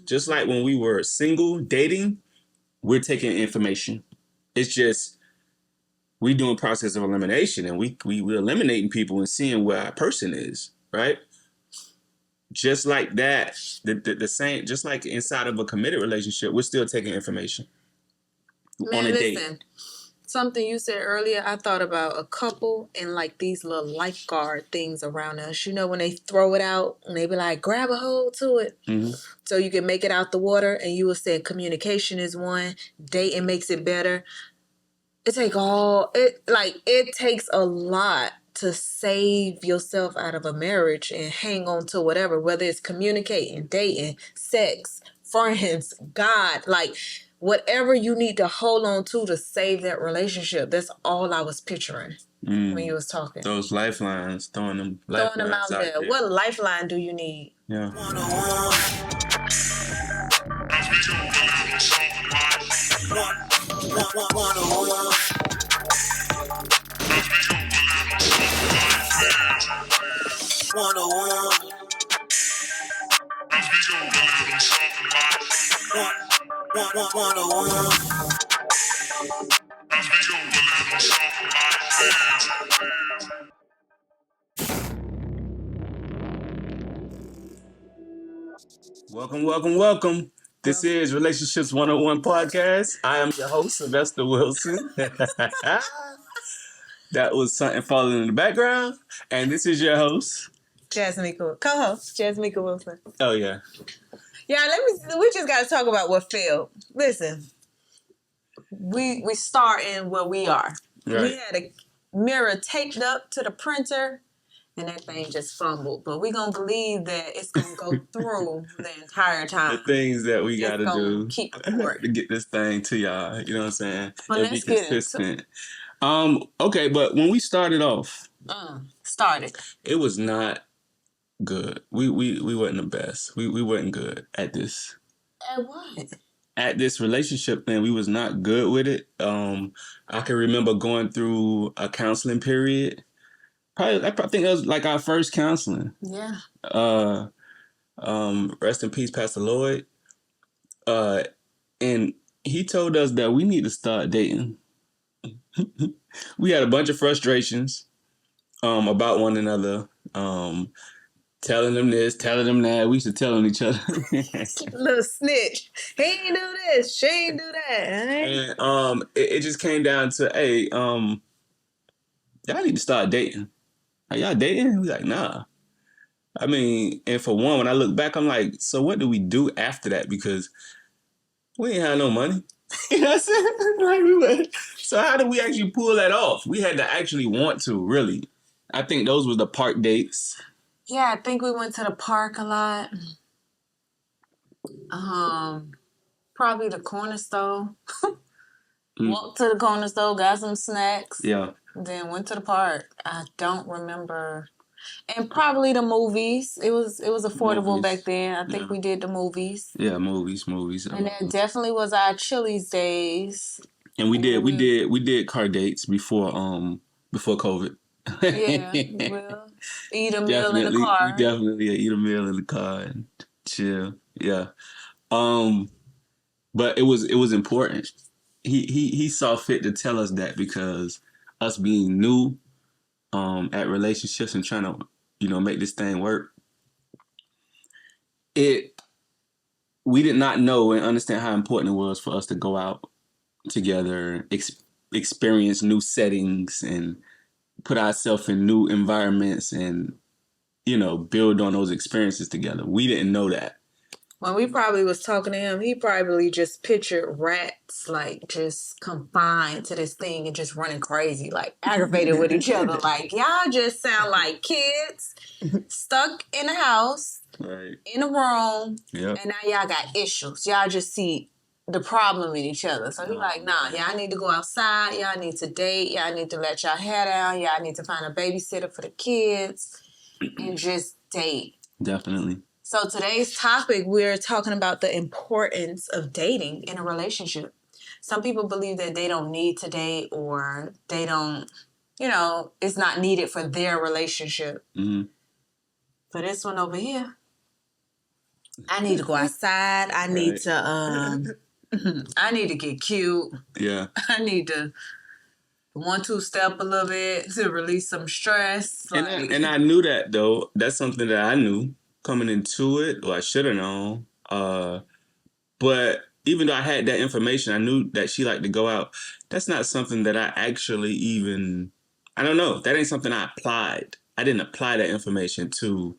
Just like when we were single dating, we're taking information. It's just we doing process of elimination, and we're eliminating people and seeing where our person is, right? Just like that, the same, just like inside of a committed relationship, we're still taking information on Man, a date. listen. Something you said earlier, I thought about a couple and like these little lifeguard things around us. You know, when they throw it out and they be like, grab a hold to it so you can make it out the water. And you will say communication is one, dating makes it better. It takes a lot to save yourself out of a marriage and hang on to whatever, whether it's communicating, dating, sex, friends, God, like whatever you need to hold on to save that relationship. That's all I was picturing when you was talking. Those lifelines, throwing them out there. What lifeline do you need? Yeah. Welcome. This is Relationships 101 podcast. I am your host, Sylvester Wilson. That was something falling in the background. And this is your host, co-host Jasmine Wilson. Oh, yeah. Yeah, we just got to talk about what failed. Listen, we start in where we are. Right. We had a mirror taped up to the printer, and that thing just fumbled. But we're going to believe that it's going to go through the entire time. The things that we got to do keep to get this thing to y'all. You know what I'm saying? But let's be consistent. Okay, but when we started off, it was not good. We weren't the best. We weren't good at this. At what? At this relationship thing, we was not good with it. I can remember going through a counseling period. I think it was like our first counseling. Yeah. Rest in peace, Pastor Lloyd. And he told us that we need to start dating. We had a bunch of frustrations about one another. Telling them this, telling them that. We used to telling each other. Little snitch. He ain't do this. She ain't do that. And it just came down to, hey, y'all need to start dating. Are y'all dating? We like, nah. I mean, and for one, when I look back, I'm like, so what do we do after that? Because we ain't have no money. You know what I'm saying? So how do we actually pull that off? We had to actually want to, really. I think those were the park dates. Yeah, I think we went to the park a lot. Probably the corner store. Walked to the corner store, got some snacks. Yeah. Then went to the park. I don't remember. And probably the movies. It was affordable back then. I think we did the movies. Yeah, movies. And that definitely was our Chili's days. And we did car dates before COVID. Yeah, we'll eat a meal in the car. We definitely eat a meal in the car and chill. Yeah. But it was important. He saw fit to tell us that because us being new at relationships and trying to, make this thing work. We did not know and understand how important it was for us to go out together, experience new settings and put ourselves in new environments and, build on those experiences together. We didn't know that. When we probably was talking to him, he probably just pictured rats, like, just confined to this thing and just running crazy, like, aggravated with each other. Like, y'all just sound like kids stuck in a house, right, in a room, yep, and now y'all got issues. Y'all just see the problem in each other. So he's like, nah, y'all need to go outside. Y'all need to date. Y'all need to let y'all hair down. Y'all need to find a babysitter for the kids and just date. Definitely. So today's topic, we're talking about the importance of dating in a relationship. Some people believe that they don't need to date or they don't, it's not needed for their relationship. Mm-hmm. For this one over here, I need to go outside. I need to I need to get cute. Yeah. I need to 1-2 step a little bit to release some stress. And I knew that though. That's something that I knew coming into it, or I should have known. But even though I had that information, I knew that she liked to go out. That's not something that I actually even. I don't know. That ain't something I applied. I didn't apply that information to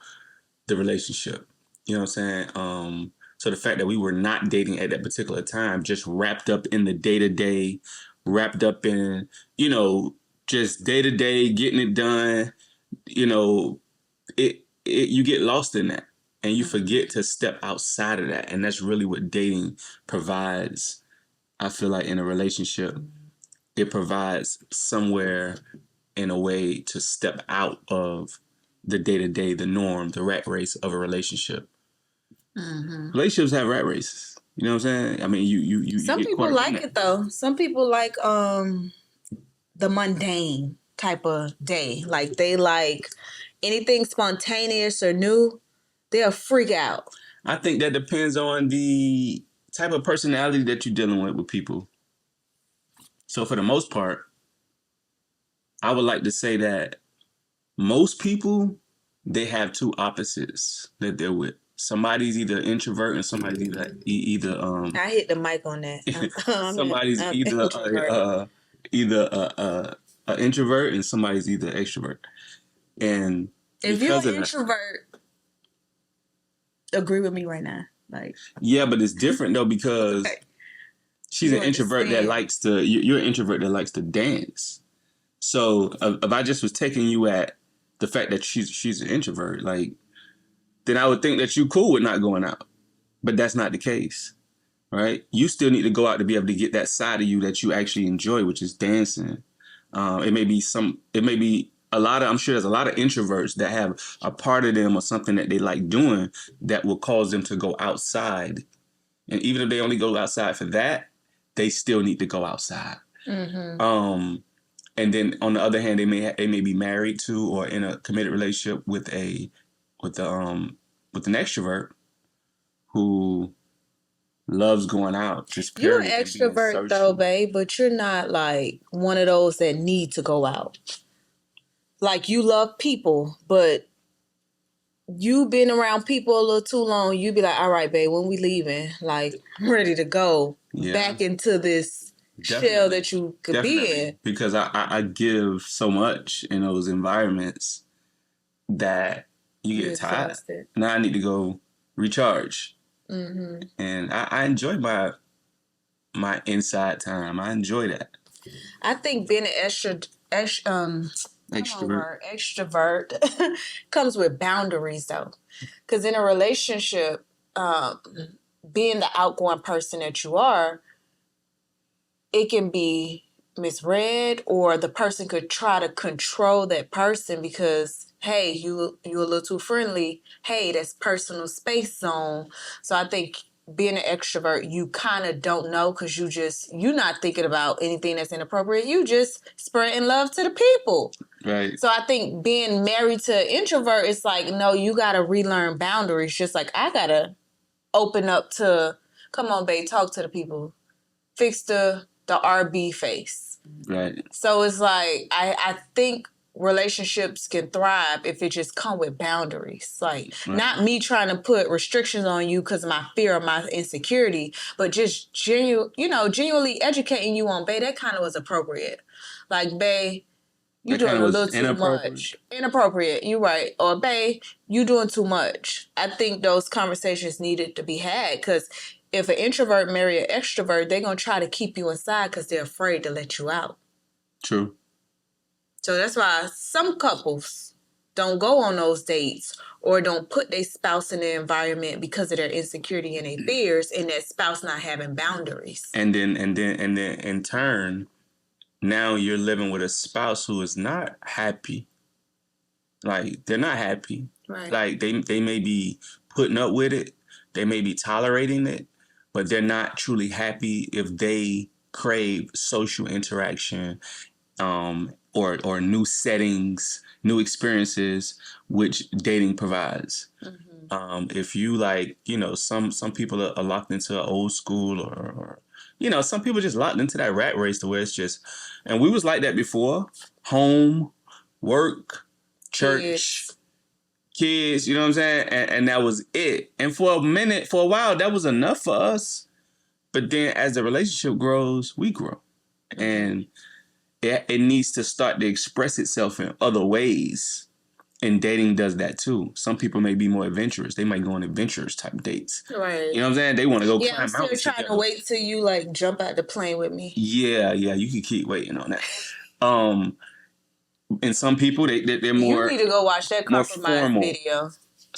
the relationship. You know what I'm saying? So the fact that we were not dating at that particular time, just wrapped up in the day to day, wrapped up in, just day to day, getting it done, you know, you get lost in that and you forget to step outside of that. And that's really what dating provides. I feel like in a relationship, it provides somewhere in a way to step out of the day to day, the norm, the rat race of a relationship. Mm-hmm. Relationships have rat races. You know what I'm saying? I mean, you. Some people like it though. Some people like the mundane type of day. Like they like anything spontaneous or new, they'll freak out. I think that depends on the type of personality that you're dealing with people. So for the most part, I would like to say that most people, they have two opposites that they're with. Somebody's either introvert and somebody's either I hit the mic on that. somebody's either an introvert and somebody's either extrovert. And if you're an introvert, agree with me right now. Like, yeah, but it's different though because she's an introvert that likes to. You're an introvert that likes to dance. So if I just was taking you at the fact that she's an introvert, like, then I would think that you're cool with not going out. But that's not the case, right? You still need to go out to be able to get that side of you that you actually enjoy, which is dancing. It may be a lot of, I'm sure there's a lot of introverts that have a part of them or something that they like doing that will cause them to go outside. And even if they only go outside for that, they still need to go outside. Mm-hmm. And then on the other hand, they may be married to or in a committed relationship with an extrovert who loves going out. Just you're an extrovert though, babe, but you're not like one of those that need to go out. Like you love people, but you've been around people a little too long. You be like, all right, babe, when we leaving? Like, I'm ready to go back into this shell that you could be in. Because I give so much in those environments that you get tired. Now I need to go recharge. Mm-hmm. And I enjoy my inside time. I enjoy that. I think being an extrovert comes with boundaries though. Because in a relationship, being the outgoing person that you are, it can be misread or the person could try to control that person because, hey, you're a little too friendly. Hey, that's personal space zone. So I think being an extrovert, you kind of don't know because you're not thinking about anything that's inappropriate. You just spreading love to the people. Right. So I think being married to an introvert, it's like, no, you got to relearn boundaries. Just like I got to open up to, come on, babe, talk to the people. Fix the RB face. Right. So it's like, I think relationships can thrive if it just come with boundaries. Like, not me trying to put restrictions on you because of my fear or my insecurity, but just genuinely educating you on, babe, that kind of was appropriate. Like, babe, you doing a little too much. Inappropriate. You're right. Or, babe, you doing too much. I think those conversations needed to be had because if an introvert marry an extrovert, they're going to try to keep you inside because they're afraid to let you out. True. So that's why some couples don't go on those dates or don't put their spouse in the environment because of their insecurity and their fears and that spouse not having boundaries. And then in turn, now you're living with a spouse who is not happy. Like, they're not happy. Right. Like, they may be putting up with it. They may be tolerating it. But they're not truly happy if they crave social interaction or new settings, new experiences, which dating provides. Mm-hmm. If you like, some people are locked into old school or some people just locked into that rat race to where it's just, and we was like that before, home, work, church, kids, you know what I'm saying? And that was it. And for a while, that was enough for us. But then as the relationship grows, we grow. And it needs to start to express itself in other ways. And dating does that too. Some people may be more adventurous. They might go on adventurous type dates. Right. You know what I'm saying? They want to go climb mountains. Yeah, I'm still trying to wait till you like jump out the plane with me. Yeah, you can keep waiting on that. And some people they're more. You need to go watch that compromise video.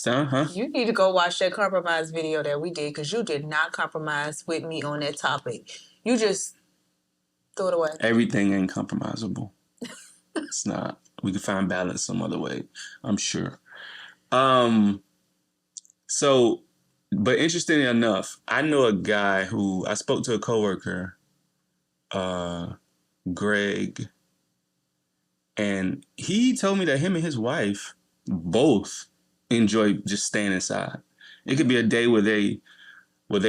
Huh? You need to go watch that compromise video that we did because you did not compromise with me on that topic. You just threw it away. Everything ain't compromisable. It's not. We can find balance some other way, I'm sure. So, but interestingly enough, I know a guy who I spoke to a coworker, Greg, and he told me that him and his wife both enjoy just staying inside. It could be a day where they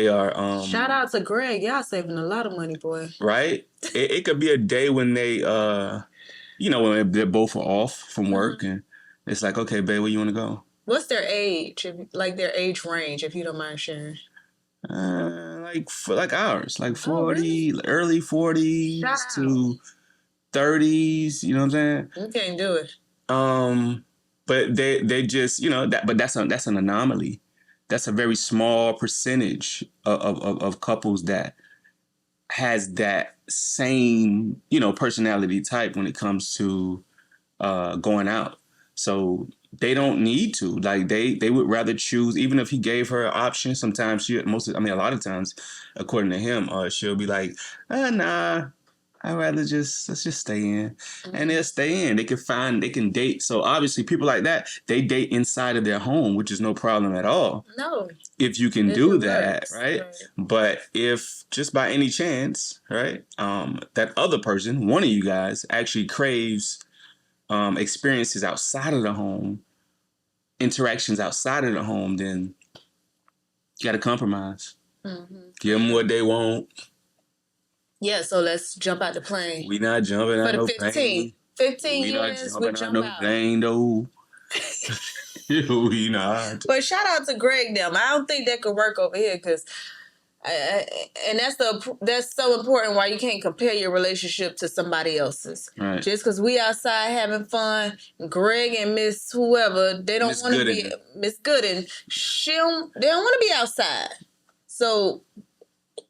are. Shout out to Greg, y'all saving a lot of money, boy. Right? It could be a day when they when they're both off from work and it's like, okay, babe, where you want to go? What's their age? Their age range, if you don't mind sharing. Like ours, like 40, really? Early 40s to 30s. You know what I'm saying? You can't do it. But they just but that's an anomaly. That's a very small percentage of couples that has that same, personality type when it comes to going out. So they don't need to. Like they would rather choose, even if he gave her an option. Sometimes a lot of times, according to him, she'll be like, nah, I'd rather let's just stay in. And they'll stay in. They can date. So obviously people like that, they date inside of their home, which is no problem at all. No. If you can do that, right? But if just by any chance, right, that other person, one of you guys, actually craves experiences outside of the home, interactions outside of the home, then you got to compromise. Give them what they want. Yeah, so let's jump out the plane. We not jumping out no plane. 15 years, we jump out. Plane, though. We not. But shout out to Greg them. I don't think that could work over here because, and that's so important. Why you can't compare your relationship to somebody else's. Right. Just because we outside having fun, Greg and Miss whoever, they don't want to be Miss Gooden. They don't want to be outside. So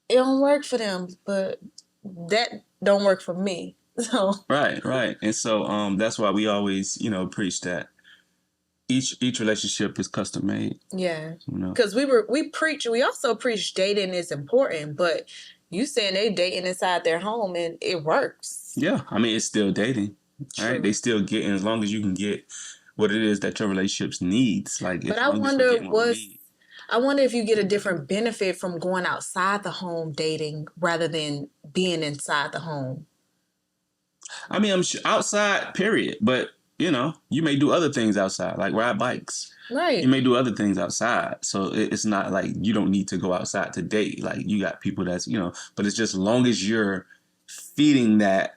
it don't work for them, but that don't work for me. So right. And so that's why we always, preach that each relationship is custom made. Yeah. Because we also preach dating is important, but you saying they dating inside their home and it works. Yeah. I mean, it's still dating. True. Right? They still getting, as long as you can get what it is that your relationships needs. But I wonder if you get a different benefit from going outside the home dating rather than being inside the home. I mean, I'm sure outside, period. But, you may do other things outside, like ride bikes. Right. You may do other things outside. So it's not like you don't need to go outside to date. Like you got people that's, but it's just as long as you're feeding that,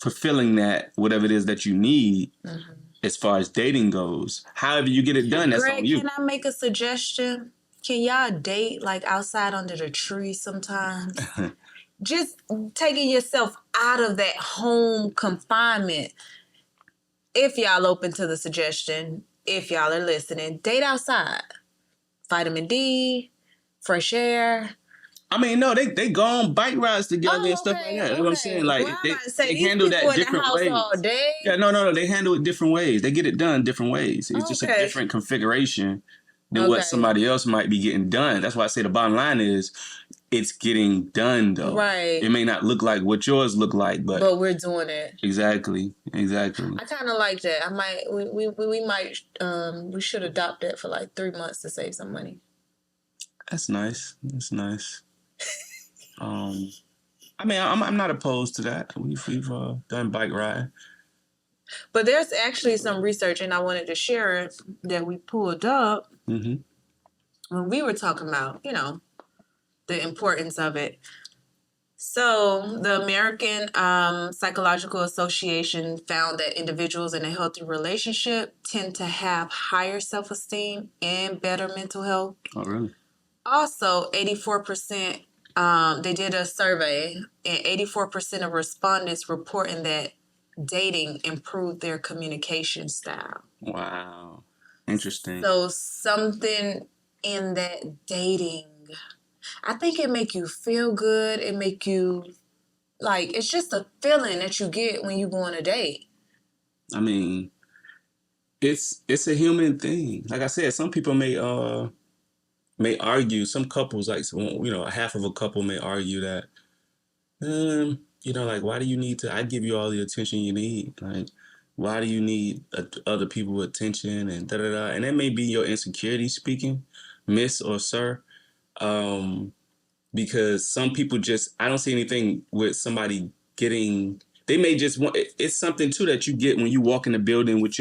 fulfilling that, whatever it is that you need. As far as dating goes, however you get it done, that's Greg, on you. Can I make a suggestion? Can y'all date like outside under the tree sometimes? Just taking yourself out of that home confinement. If y'all open to the suggestion, if y'all are listening, date outside. Vitamin D, fresh air. I mean, no, they go on bike rides together and stuff like that. That's what I'm saying. Like they handle that different ways. All day. Yeah, no, they handle it different ways. They get it done different ways. It's just a different configuration than what somebody else might be getting done. That's why I say the bottom line is it's getting done though. Right. It may not look like what yours look like, but we're doing it. Exactly. I kind of like that. We should adopt that for like 3 months to save some money. That's nice. I mean, I'm not opposed to that. We've done bike ride. But there's actually some research, and I wanted to share it, that we pulled up Mm-hmm. When we were talking about, the importance of it. So, the American Psychological Association found that individuals in a healthy relationship tend to have higher self esteem and better mental health. Oh, really? Also, 84%, they did a survey, and 84% of respondents reporting that dating improved their communication style. Wow. Interesting. So, something in that dating, I think it make you feel good. It make you it's just a feeling that you get when you go on a date. I mean, it's a human thing. Like I said, some people may argue. Some couples, half of a couple may argue that, like, why do you need to? I give you all the attention you need. Like, why do you need other people's attention and da da da? And that may be your insecurity speaking, miss or sir. Because some people I don't see anything with somebody getting, they may just want, it's something too that you get when you walk in the building with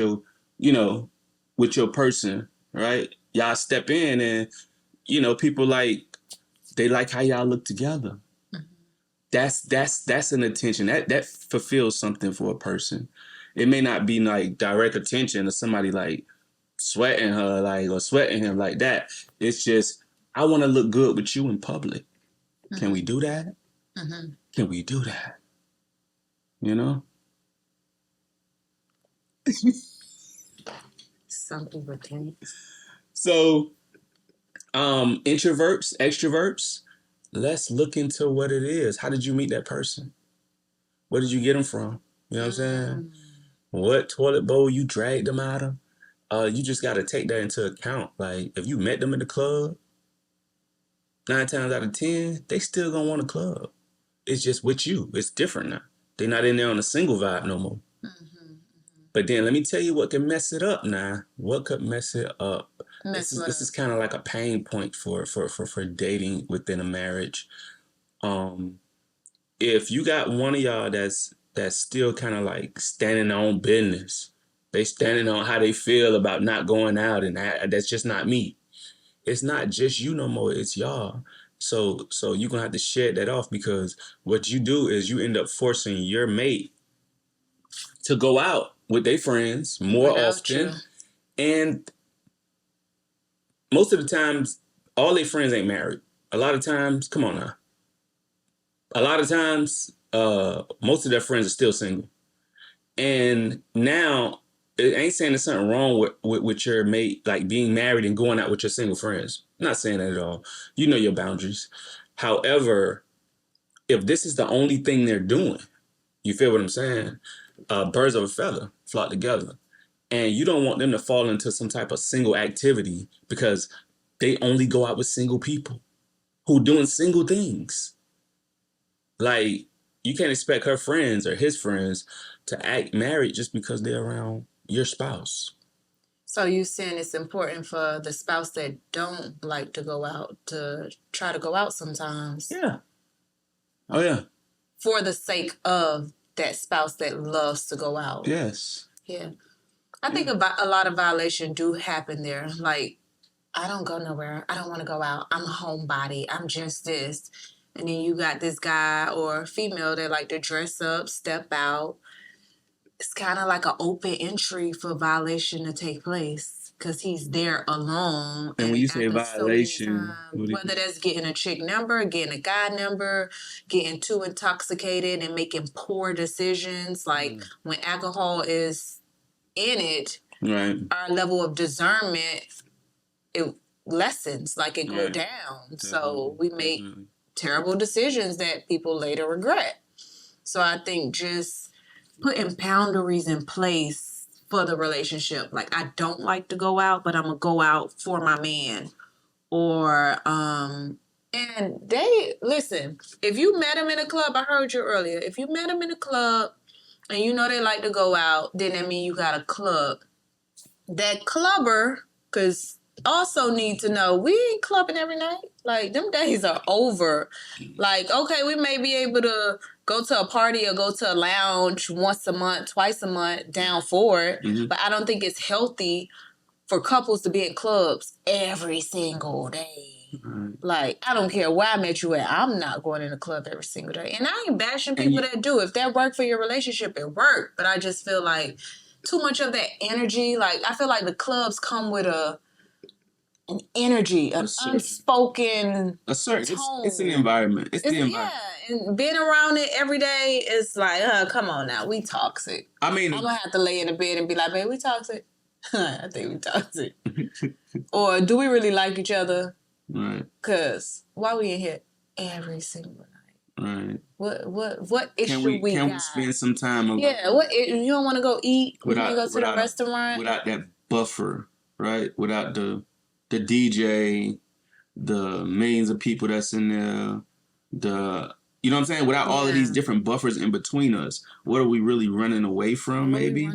with your person, right? Y'all step in and, people they like how y'all look together. That's an attention that fulfills something for a person. It may not be like direct attention to somebody like sweating her or sweating him like that. It's just, I want to look good with you in public. Can we do that? Mm-hmm. Can we do that? Some people can't. So, introverts, extroverts, let's look into what it is. How did you meet that person? Where did you get them from? You know what I'm saying? What toilet bowl you dragged them out of? You just got to take that into account. Like, if you met them in the club, 9 times out of 10, they still gonna want a club. It's just with you. It's different now. They're not in there on a single vibe no more. Mm-hmm. But then let me tell you what can mess it up now. What could mess it up? This is kind of like a pain point for dating within a marriage. If you got one of y'all that's still kind of like standing on business, they standing on how they feel about not going out, and that's just not me. It's not just you no more, it's y'all. So you're gonna have to shed that off, because what you do is you end up forcing your mate to go out with their friends more often. And most of the times, all their friends ain't married. A lot of times, come on now. A lot of times, most of their friends are still single. And now, it ain't saying there's something wrong with your mate, like being married and going out with your single friends. I'm not saying that at all. You know your boundaries. However, if this is the only thing they're doing, you feel what I'm saying? Birds of a feather flock together. And you don't want them to fall into some type of single activity because they only go out with single people who doing single things. Like, you can't expect her friends or his friends to act married just because they're around your spouse. So you saying it's important for the spouse that don't like to go out to try to go out sometimes? Yeah. Oh, yeah. For the sake of that spouse that loves to go out. Yes. Yeah. I think a lot of violation do happen there. Like, I don't go nowhere. I don't want to go out. I'm a homebody. I'm just this. And then you got this guy or female that like to dress up, step out. It's kind of like an open entry for violation to take place because he's there alone. And when you say violation, whether that's getting a chick number, getting a guy number, getting too intoxicated and making poor decisions, like when alcohol is in it, right, our level of discernment, it lessens, like it go down. Definitely. So we make terrible decisions that people later regret. So I think just putting boundaries in place for the relationship. Like, I don't like to go out, but I'm going to go out for my man. Or, and listen, if you met him in a club, I heard you earlier, if you met him in a club and you know they like to go out, then that means you got a club. That clubber, because also need to know, we ain't clubbing every night. Like, them days are over. Like, okay, we may be able to go to a party or go to a lounge once a month, twice a month, down for it. Mm-hmm. But I don't think it's healthy for couples to be in clubs every single day. Right. Like, I don't care where I met you at. I'm not going in a club every single day. And I ain't bashing people that do. If that work for your relationship, it worked. But I just feel like too much of that energy. Like, I feel like the clubs come with an energy, an unspoken tone. It's an environment. It's the environment. Yeah, and being around it every day is like, come on now, we toxic. I mean, I'm going to have to lay in the bed and be like, babe, we toxic. I think we toxic. Or do we really like each other? Right. Cause why we in here every single night? Right. What issue we got? Can we spend some time? You don't want to go eat? You want to go to the restaurant without that buffer, right? Without the DJ, the millions of people that's in there, you know what I'm saying? Without all of these different buffers in between us, what are we really running away from? Maybe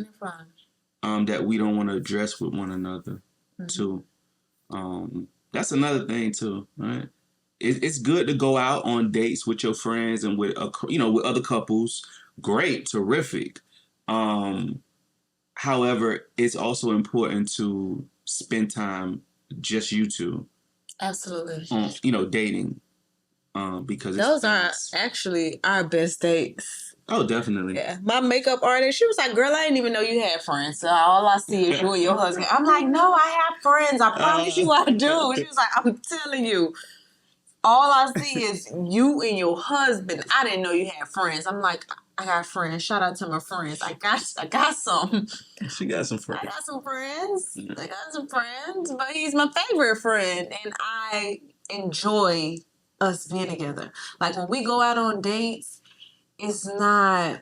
that we don't want to address with one another too. That's another thing too, right? It's good to go out on dates with your friends and with with other couples. Great, terrific. However, it's also important to spend time just you two. Absolutely. On dating, because those are actually our best dates. Oh, definitely. Yeah. My makeup artist, she was like, girl, I didn't even know you had friends. So all I see is you and your husband. I'm like, no, I have friends. I promise you I do. She was like, I'm telling you. All I see is you and your husband. I didn't know you had friends. I'm like, I got friends. Shout out to my friends. I got some. She got some friends. I got some friends. I got some friends. But he's my favorite friend. And I enjoy us being together. Like when we go out on dates, it's not,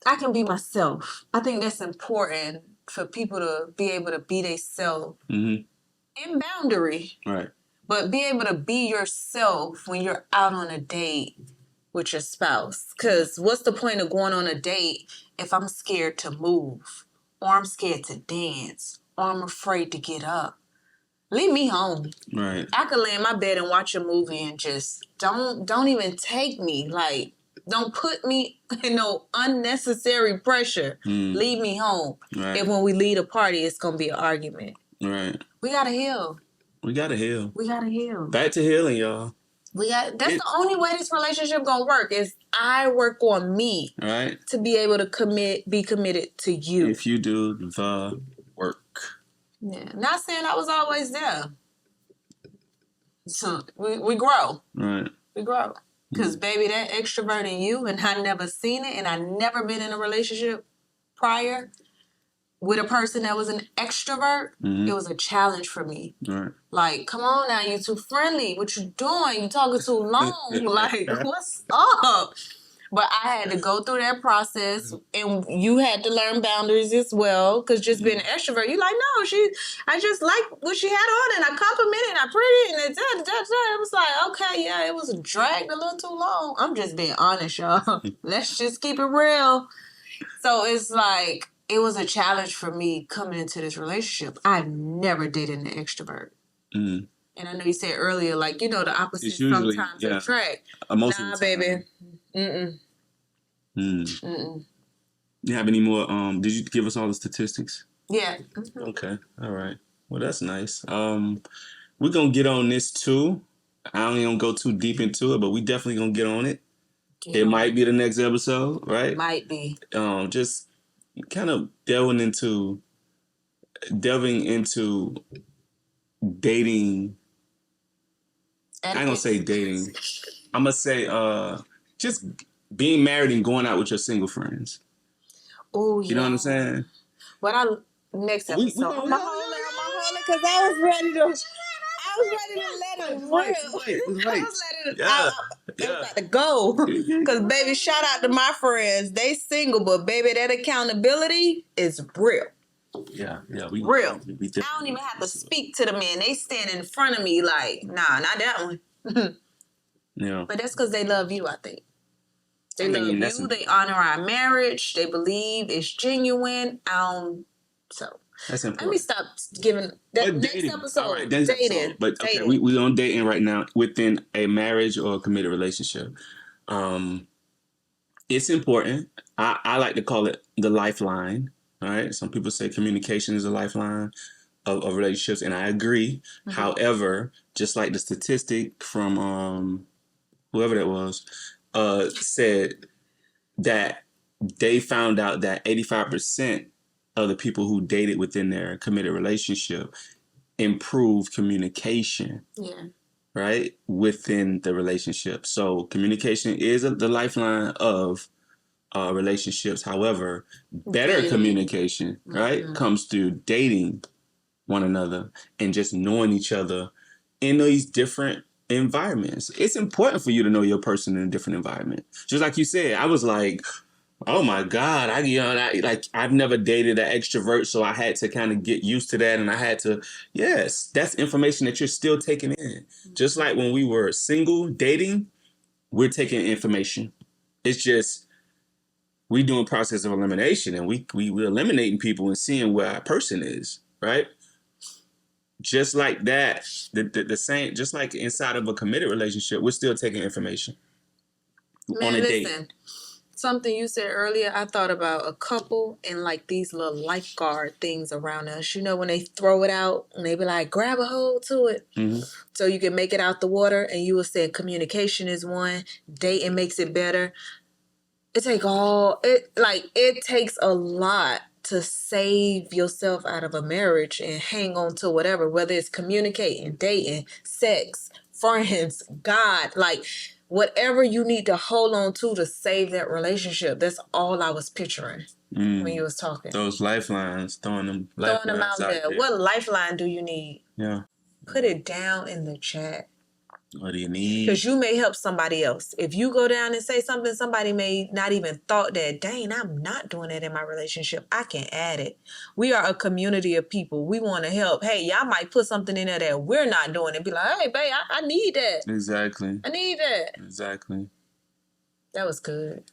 I can be myself. I think that's important for people to be able to be themselves in boundary. Right. But be able to be yourself when you're out on a date with your spouse. Because what's the point of going on a date if I'm scared to move, or I'm scared to dance, or I'm afraid to get up? Leave me home. Right. I could lay in my bed and watch a movie and just don't even take me. Like, don't put me in no unnecessary pressure. Leave me home. Right. If when we leave a party, it's going to be an argument. Right. We got to heal. We got to heal. We got to heal. Back to healing, y'all. That's the only way this relationship going to work is I work on me. Right. To be able to be committed to you. If you do the work. Yeah. Not saying I was always there. So we grow. Right. We grow. Because, baby, that extrovert in you, and I never seen it, and I never been in a relationship prior with a person that was an extrovert, it was a challenge for me. Right. Like, come on now, you too friendly. What you doing? You talking too long. Like, what's up? But I had to go through that process, and you had to learn boundaries as well. Because just being an extrovert, you like, no, I just like what she had on, and I complimented, and I pretty, and it was like, okay, yeah, it was dragged a little too long. I'm just being honest, y'all. Let's just keep it real. So it's like, it was a challenge for me coming into this relationship. I've never dated an extrovert. And I know you said earlier, like, the opposite sometimes attract. Nah, baby. You have any more? Did you give us all the statistics? Yeah. Okay. All right. Well, that's nice. We're gonna get on this too. I don't even go too deep into it, but we definitely gonna get on it. It might be the next episode, right? Might be. Just kind of delving into dating. I ain't gonna say dating. I'm gonna say just being married and going out with your single friends. Oh, yeah. You know what I'm saying? But next episode, I'm gonna hold it because I was ready to let it rip. I was about to go. Because, baby, shout out to my friends. They single, but, baby, that accountability is real. Yeah. We real. I don't even have to speak to the men. They stand in front of me like, nah, not that one. Yeah. But that's because they love you, I think. They love you. They honor our marriage. They believe it's genuine. So that's important. Let me stop giving that next episode. All right, dating. But okay, we on dating right now within a marriage or a committed relationship. It's important. I like to call it the lifeline. All right. Some people say communication is a lifeline. of relationships, and I agree. Mm-hmm. However, just like the statistic from whoever that was, said that they found out that 85% of the people who dated within their committed relationship improved communication. Yeah. Right? Within the relationship. So communication is the lifeline of relationships. However, better communication, right, comes through dating one another and just knowing each other in these different environments. It's important for you to know your person in a different environment. Just like you said, I was like, oh my God, I've never dated an extrovert, so I had to kind of get used to that, and I had to, yes, that's information that you're still taking in. Just like when we were single dating, we're taking information. It's just we doing process of elimination, and we're eliminating people and seeing where our person is, right? Just like that, the same, just like inside of a committed relationship, we're still taking information on a date. Something you said earlier, I thought about a couple and like these little lifeguard things around us. You know, when they throw it out and they be like, grab a hold to it. Mm-hmm. So you can make it out the water. And you were saying communication is one. Dating makes it better. It takes a lot to save yourself out of a marriage and hang on to whatever, whether it's communicating, dating, sex, friends, God, like whatever you need to hold on to save that relationship. That's all I was picturing when you was talking. Those lifelines, throwing them out there. What lifeline do you need? Yeah. Put it down in the chat. What do you need? Because you may help somebody else. If you go down and say something, somebody may not even thought that, dang, I'm not doing that in my relationship. I can add it. We are a community of people. We want to help. Hey, y'all might put something in there that we're not doing and be like, hey, babe, I need that. Exactly. I need that. Exactly. That was good.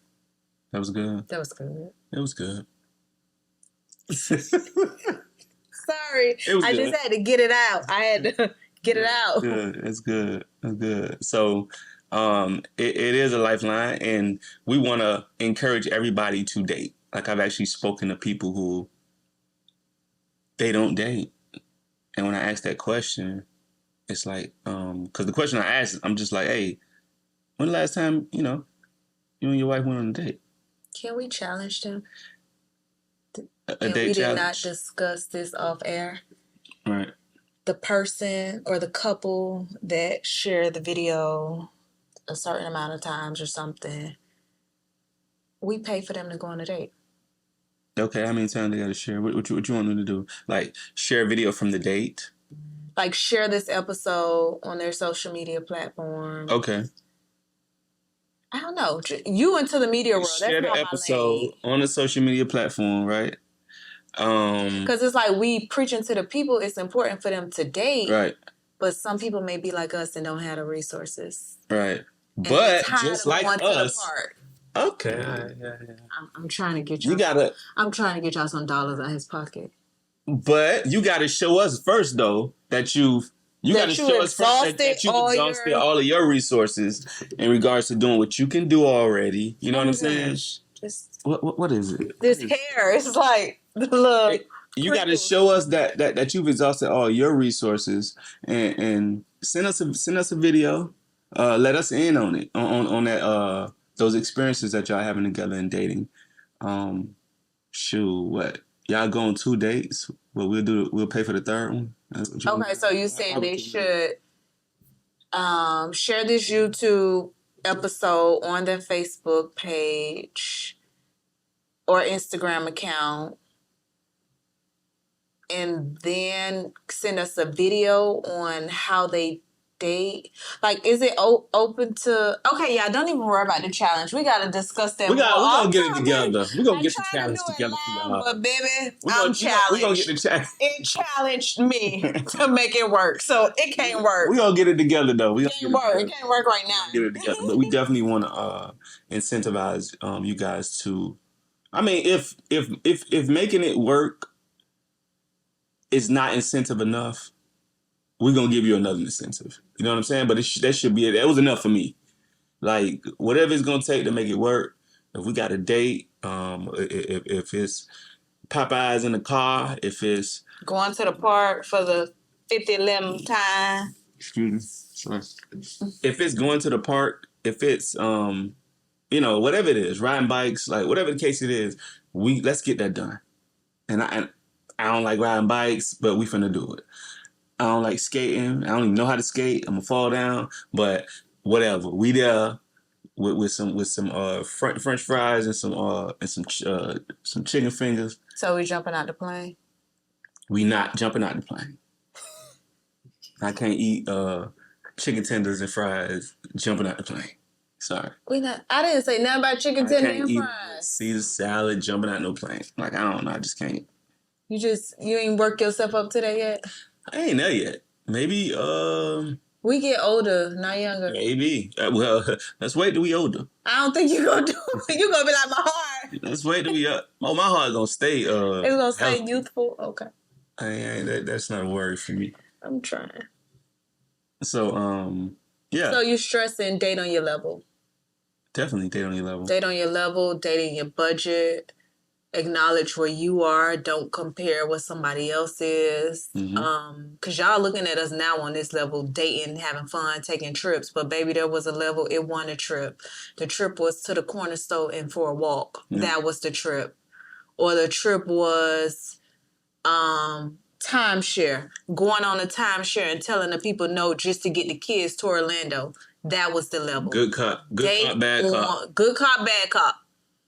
That was good. That was good. It was good. Sorry. I just had to get it out. I had to... Get it out. Good. It's good. It's good. So it is a lifeline, and we want to encourage everybody to date. Like, I've actually spoken to people who they don't date. And when I ask that question, it's like, because the question I asked, I'm just like, hey, when the last time, you and your wife went on a date? Can we challenge them? A date challenge? We did not discuss this off air. Right. The person or the couple that share the video a certain amount of times or something, we pay for them to go on a date. Okay, how many times they got to share? What you want them to do? Like, share a video from the date? Like, share this episode on their social media platform. Okay. I don't know. You into the media world. Share the episode on a social media platform, right? Because it's like we preaching to the people, it's important for them to date. Right. But some people may be like us and don't have the resources. Right. But just like us. Okay. Yeah. I'm trying to get y'all. I'm trying to get y'all some dollars out of his pocket. But you got to show us first, though, that you got to show us first that you've exhausted all of your resources in regards to doing what you can do already. You know what I'm saying? What is it? This hair is like the look. You got to show us that you've exhausted all your resources and send us a video. Let us in on it on that those experiences that y'all having together in dating. What y'all go on 2 dates? Well, we'll pay for the third one. Okay, so you saying they should share this YouTube episode on their Facebook page or Instagram account, and then send us a video on how they date. Like, is it open to? Okay, yeah. Don't even worry about the challenge. We gotta discuss that. We're gonna get it together. We're gonna get the challenge together for y'all. But baby, I'm challenged. We're gonna get the challenge. It challenged me to make it work, so it can't work. We're gonna get it together though. It can't work. It can't work right now. Get it together, but we definitely want to incentivize you guys to. I mean, if making it work is not incentive enough, we're going to give you another incentive. You know what I'm saying? But that should be it. That was enough for me. Like, whatever it's going to take to make it work. If we got a date, if it's Popeyes in the car, if it's Going to the park for the 50th time. Excuse me. Sorry. If it's going to the park, if it's whatever it is, riding bikes, like whatever the case it is, let's get that done. And I don't like riding bikes, but we finna do it. I don't like skating. I don't even know how to skate. I'm gonna fall down, but whatever. We there with some French fries and some chicken fingers. So we jumping out the plane? We not jumping out the plane. I can't eat chicken tenders and fries jumping out the plane. Sorry. I didn't say nothing about chicken tenders and fries. Caesar salad jumping out no plane. Like, I don't know. I just can't. You ain't work yourself up to that yet? I ain't there yet. Maybe, we get older, not younger. Maybe. Well, let's wait till we older. I don't think you gonna do it. You gonna be like, my heart. Let's wait till we my heart gonna stay, it's gonna stay youthful? Okay. That's not a worry for me. I'm trying. So, yeah. So you're stressing date on your level. Definitely date on your level. Date on your level, dating your budget. Acknowledge where you are. Don't compare what somebody else is. Because y'all looking at us now on this level, dating, having fun, taking trips. But baby, there was a level, it wasn't a trip. The trip was to the corner store and for a walk. Yeah. That was the trip. Or the trip was timeshare. Going on a timeshare and telling the people no just to get the kids to Orlando. That was the level. Good cop. Good cop, bad cop. Good cop, bad cop.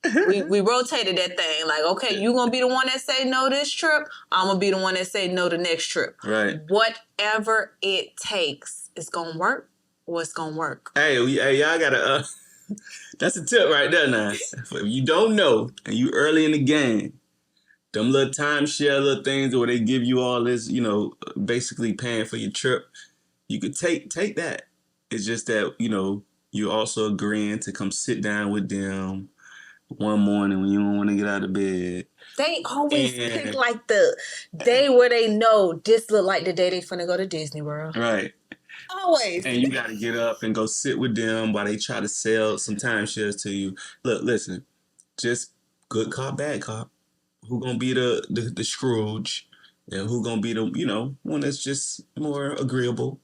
we rotated that thing. Like, okay, you gonna be the one that say no this trip. I'm gonna be the one that say no the next trip. Right. Whatever it takes, it's gonna work or it's gonna work. Hey, y'all gotta. That's a tip right there. Now, if you don't know and you early in the game, them little timeshare little things where they give you all this, basically paying for your trip. You could take that. It's just that you're also agreeing to come sit down with them one morning when you don't want to get out of bed. They always pick like the day where they know this look like the day they finna go to Disney World. Right. Always. And you got to get up and go sit with them while they try to sell some timeshares to you. Look, listen, just good cop, bad cop. Who gonna be the Scrooge? And who gonna be the, one that's just more agreeable.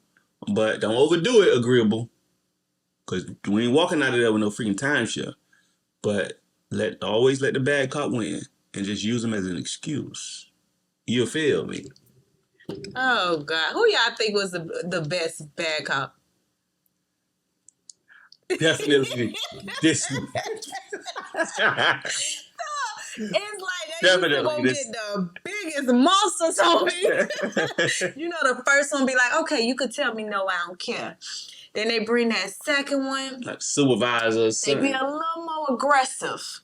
But don't overdo it agreeable. Because we ain't walking out of there with no freaking timeshare. But always let the bad cop win and just use them as an excuse. You'll feel me. Oh God, who y'all think was the best bad cop? Definitely this. It's like they used to go get the biggest monsters on me. The first one be like, okay, you could tell me no, I don't care. Then they bring that second one. Like supervisors. They be a little more aggressive.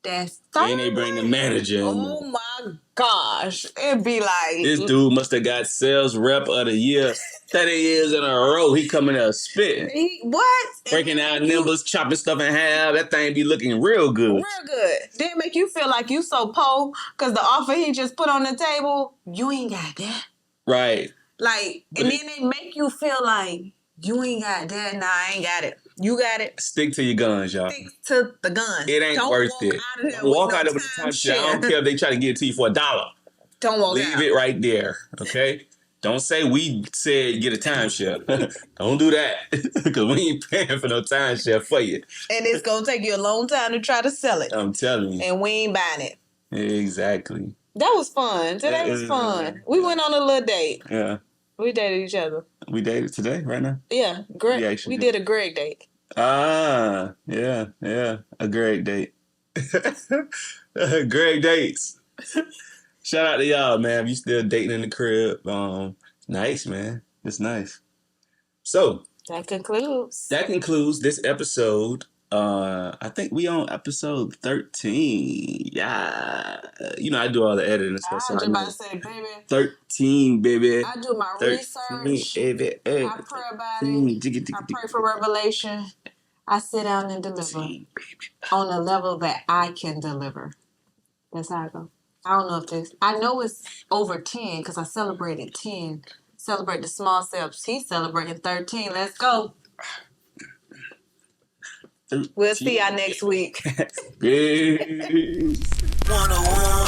That third then they bring the manager. Oh my gosh. It'd be like... This dude must have got sales rep of the year 30 years in a row. He coming out spitting. What? Breaking out nimbers, chopping stuff in half. That thing be looking real good. Real good. Then make you feel like you so po because the offer he just put on the table, you ain't got that. Right. Like, and then they make you feel like you ain't got that. Nah, I ain't got it. You got it. Stick to your guns, y'all. Stick to the guns. It ain't worth it. Walk out of the timeshare. I don't care if they try to give it to you for $1. Don't walk out. Leave it right there, okay? Don't say we said get a timeshare. Don't do that. Because we ain't paying for no timeshare for you. And it's going to take you a long time to try to sell it. I'm telling you. And we ain't buying it. Exactly. That was fun. Today was fun. We went on a little date. Yeah. We dated each other. We dated today, right now? Yeah, Greg. We did a Greg date. Ah, yeah. A Greg date. Greg dates. Shout out to y'all, man. If you still dating in the crib, nice, man. It's nice. So that concludes this episode. I think we on episode 13. Yeah. I do all the editing and stuff. I was about to say, baby. 13, baby. I do my 13, research. Baby. I pray about it. I pray for revelation. I sit down and deliver on the level that I can deliver. That's how I go. I don't know if I know it's over 10 because I celebrated 10. Celebrate the small steps. He's celebrating 13. Let's go. 13. We'll see y'all next week. Peace. 101.